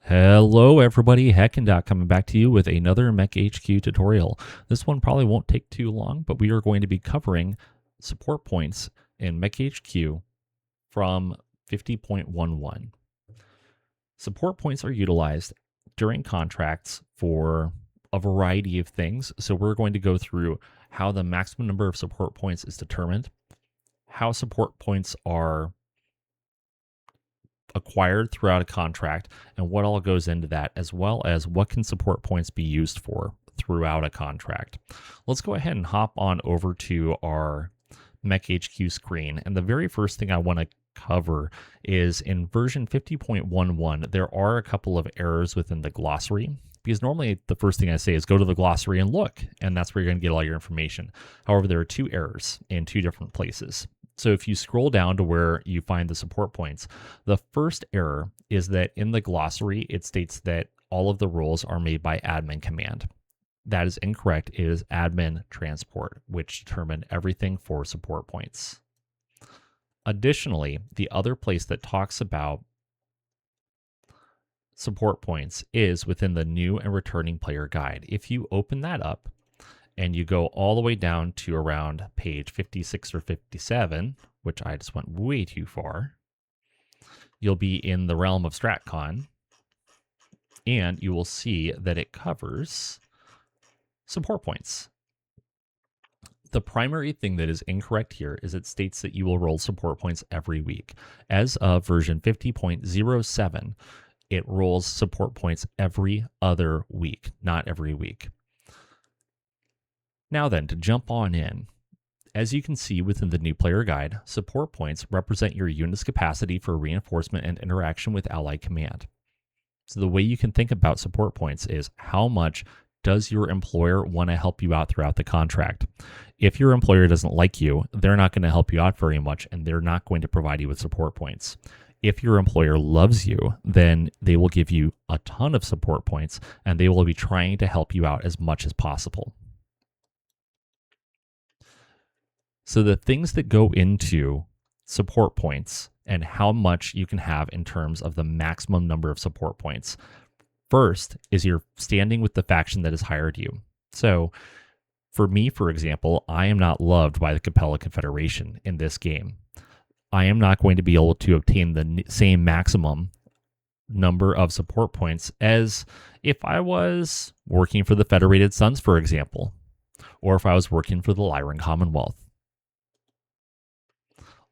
Hello everybody, Heckendoc coming back to you with another MekHQ tutorial. This one probably won't take too long, but we are going to be covering support points in MekHQ from 50.11. Support points are utilized during contracts for a variety of things, so we're going to go through how the maximum number of support points is determined, how support points are acquired throughout a contract, and what all goes into that, as well as what can support points be used for throughout a contract. Let's go ahead and hop on over to our MekHQ screen, and the very first thing I want to cover is in version 50.11, there are a couple of errors within the glossary, because normally the first thing I say is go to the glossary and look, and that's where you're going to get all your information. However, there are two errors in two different places. So if you scroll down to where you find the support points, the first error is that in the glossary, it states that all of the roles are made by admin command. That is incorrect. It is admin transport, which determine everything for support points. Additionally, the other place that talks about support points is within the new and returning player guide. If you open that up, and you go all the way down to around page 56 or 57, which I just went way too far, you'll be in the realm of StratCon, and you will see that it covers support points. The primary thing that is incorrect here is it states that you will roll support points every week. As of version 50.07, it rolls support points every other week, not every week. Now then, to jump on in, as you can see within the new player guide, support points represent your unit's capacity for reinforcement and interaction with allied command. So the way you can think about support points is how much does your employer want to help you out throughout the contract? If your employer doesn't like you, they're not going to help you out very much, and they're not going to provide you with support points. If your employer loves you, then they will give you a ton of support points, and they will be trying to help you out as much as possible. So the things that go into support points and how much you can have in terms of the maximum number of support points. First is you're standing with the faction that has hired you. So for me, for example, I am not loved by the Capella Confederation in this game. I am not going to be able to obtain the same maximum number of support points as if I was working for the Federated Sons, for example, or if I was working for the Lyran Commonwealth.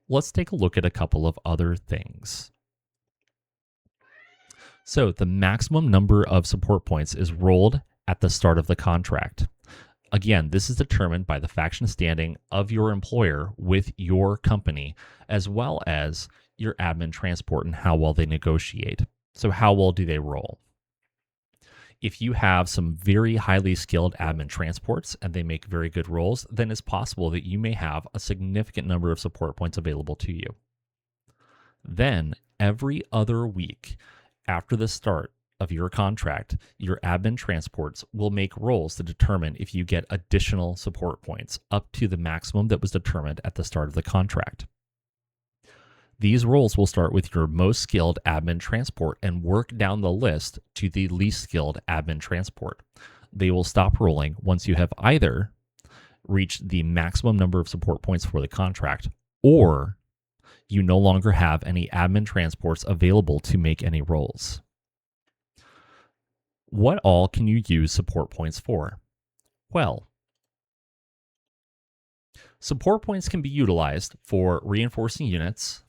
Let's take a look at a couple of other things. So the maximum number of support points is rolled at the start of the contract. Again, this is determined by the faction standing of your employer with your company, as well as your admin transport and how well they negotiate. So how well do they roll? If you have some very highly skilled admin transports and they make very good rolls, then it's possible that you may have a significant number of support points available to you. Then, every other week after the start of your contract, your admin transports will make rolls to determine if you get additional support points up to the maximum that was determined at the start of the contract. These rolls will start with your most skilled admin transport and work down the list to the least skilled admin transport. They will stop rolling once you have either reached the maximum number of support points for the contract, or you no longer have any admin transports available to make any rolls. What all can you use support points for? Well, support points can be utilized for reinforcing units,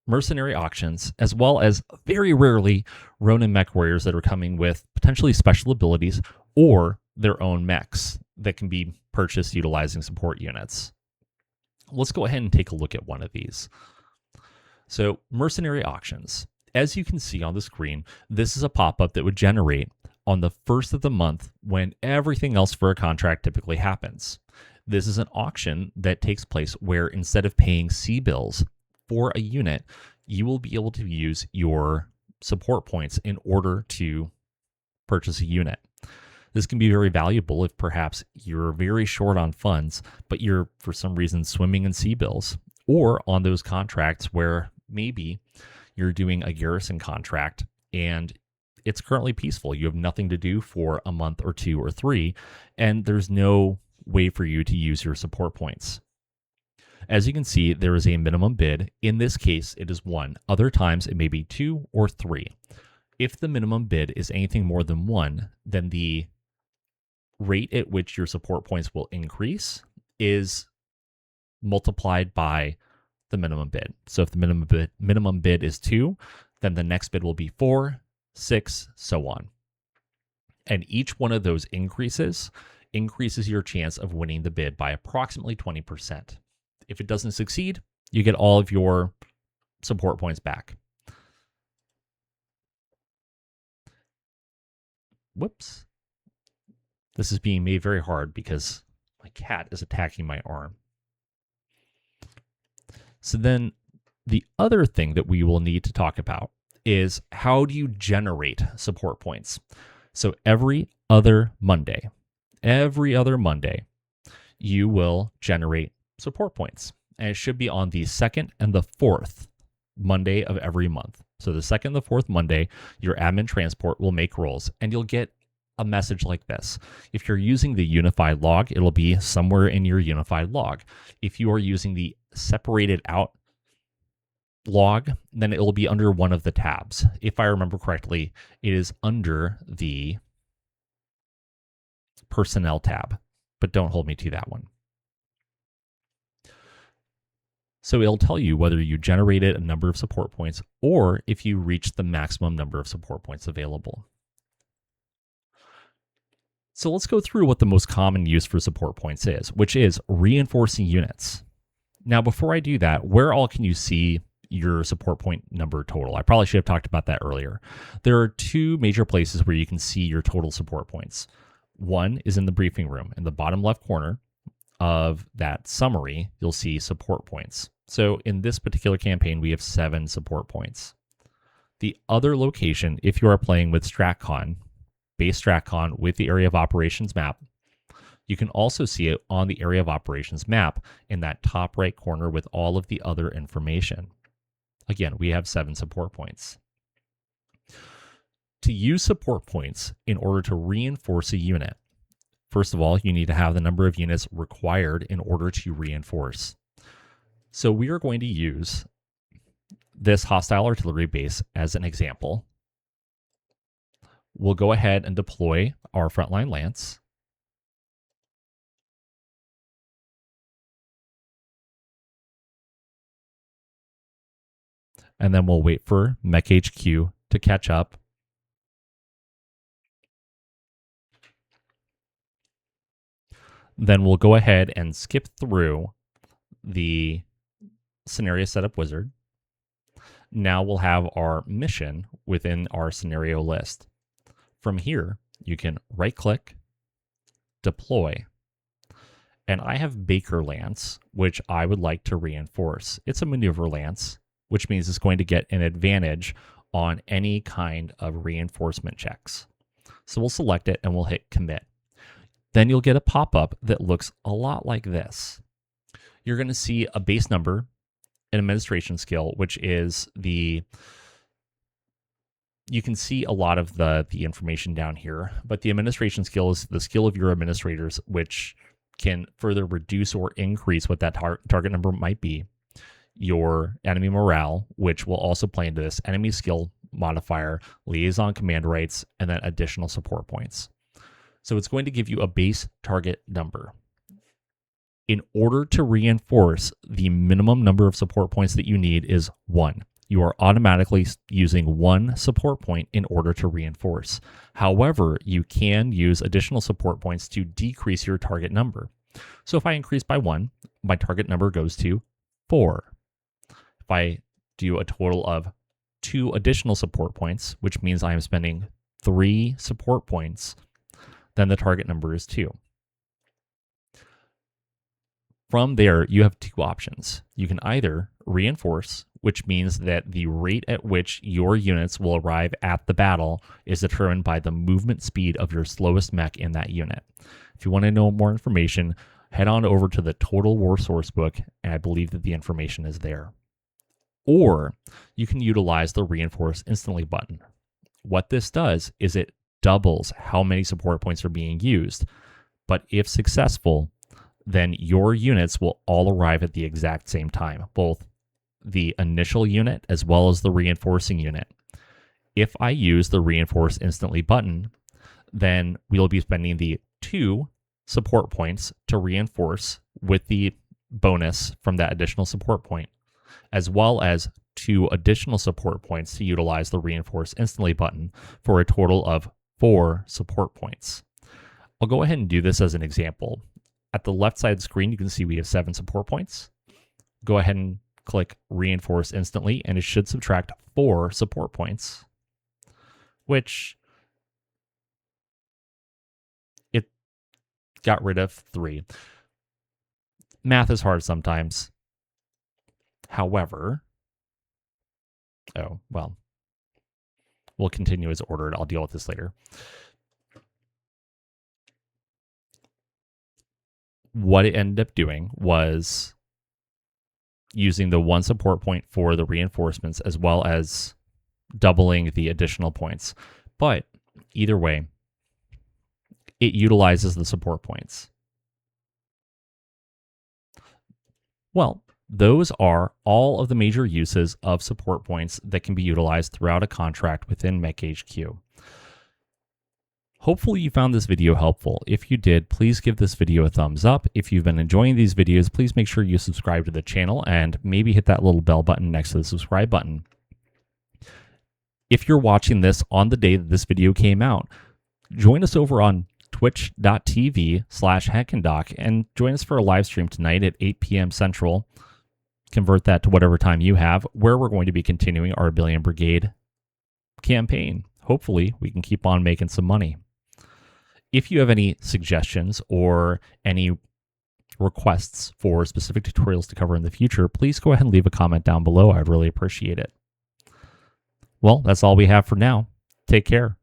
mercenary auctions, as well as very rarely Ronin mech warriors that are coming with potentially special abilities or their own mechs that can be purchased utilizing support units. Let's go ahead and take a look at one of these. So mercenary auctions. As you can see on the screen, this is a pop-up that would generate on the first of the month when everything else for a contract typically happens. This is an auction that takes place where instead of paying C-bills for a unit, you will be able to use your support points in order to purchase a unit. This can be very valuable if perhaps you're very short on funds, but you're for some reason swimming in C-bills, or on those contracts where maybe you're doing a garrison contract and it's currently peaceful. You have nothing to do for a month or 2 or 3, and there's no way for you to use your support points. As you can see, there is a minimum bid. In this case, it is 1. Other times, it may be 2 or 3. If the minimum bid is anything more than 1, then the rate at which your support points will increase is multiplied by the minimum bid. So if the minimum bid is 2, then the next bid will be 4, 6, so on. And each one of those increases your chance of winning the bid by approximately 20%. If it doesn't succeed, you get all of your support points back. Whoops. This is being made very hard because my cat is attacking my arm. So then the other thing that we will need to talk about is how do you generate support points? So every other Monday, you will generate support points. And it should be on the 2nd and the 4th Monday of every month. So the 2nd and the 4th Monday, your admin transport will make rolls, and you'll get a message like this. If you're using the unified log, it'll be somewhere in your unified log. If you are using the separated out log, then it will be under one of the tabs. If I remember correctly, it is under the personnel tab, but don't hold me to that one. So it'll tell you whether you generated a number of support points or if you reached the maximum number of support points available. So let's go through what the most common use for support points is, which is reinforcing units. Now, before I do that, where all can you see your support point number total? I probably should have talked about that earlier. There are 2 major places where you can see your total support points. One is in the briefing room. In the bottom left corner of that summary, you'll see support points. So in this particular campaign, we have 7 support points. The other location, if you are playing with StratCon, base StratCon with the area of operations map, you can also see it on the area of operations map in that top right corner with all of the other information. Again, we have 7 support points. To use support points in order to reinforce a unit, first of all, you need to have the number of units required in order to reinforce. So we are going to use this hostile artillery base as an example. We'll go ahead and deploy our frontline lance. And then we'll wait for MekHQ to catch up. Then we'll go ahead and skip through the scenario setup wizard. Now we'll have our mission within our scenario list. From here, you can right click, deploy, and I have Baker Lance, which I would like to reinforce. It's a maneuver lance, which means it's going to get an advantage on any kind of reinforcement checks. So we'll select it and we'll hit commit. Then you'll get a pop-up that looks a lot like this. You're going to see a base number, an administration skill, which is you can see a lot of the information down here, but the administration skill is the skill of your administrators, which can further reduce or increase what that target number might be. Your enemy morale, which will also play into this, enemy skill modifier, liaison command rights, and then additional support points. So it's going to give you a base target number. In order to reinforce, the minimum number of support points that you need is 1. You are automatically using 1 support point in order to reinforce. However, you can use additional support points to decrease your target number. So if I increase by 1, my target number goes to 4. If I do a total of 2 additional support points, which means I am spending 3 support points, then the target number is 2. From there, you have 2 options. You can either reinforce, which means that the rate at which your units will arrive at the battle is determined by the movement speed of your slowest mech in that unit. If you want to know more information, head on over to the Total War Sourcebook, and I believe that the information is there. Or you can utilize the Reinforce Instantly button, What this does is it doubles how many support points are being used. But if successful, then your units will all arrive at the exact same time, both the initial unit as well as the reinforcing unit. If I use the reinforce instantly button, then we'll be spending the 2 support points to reinforce with the bonus from that additional support point, as well as 2 additional support points to utilize the reinforce instantly button for a total of 4 support points. I'll go ahead and do this as an example. At the left side of the screen, you can see we have 7 support points. Go ahead and click reinforce instantly, and it should subtract 4 support points, which it got rid of 3. Math is hard sometimes. However, we'll continue as ordered. I'll deal with this later. What it ended up doing was using the 1 support point for the reinforcements as well as doubling the additional points. But either way, it utilizes the support points. Well, those are all of the major uses of support points that can be utilized throughout a contract within MekHQ. Hopefully you found this video helpful. If you did, please give this video a thumbs up. If you've been enjoying these videos, please make sure you subscribe to the channel and maybe hit that little bell button next to the subscribe button. If you're watching this on the day that this video came out, join us over on twitch.tv/HackandDoc and join us for a live stream tonight at 8 p.m. Central. Convert that to whatever time you have, where we're going to be continuing our Billion Brigade campaign. Hopefully, we can keep on making some money. If you have any suggestions or any requests for specific tutorials to cover in the future, please go ahead and leave a comment down below. I'd really appreciate it. Well, that's all we have for now. Take care.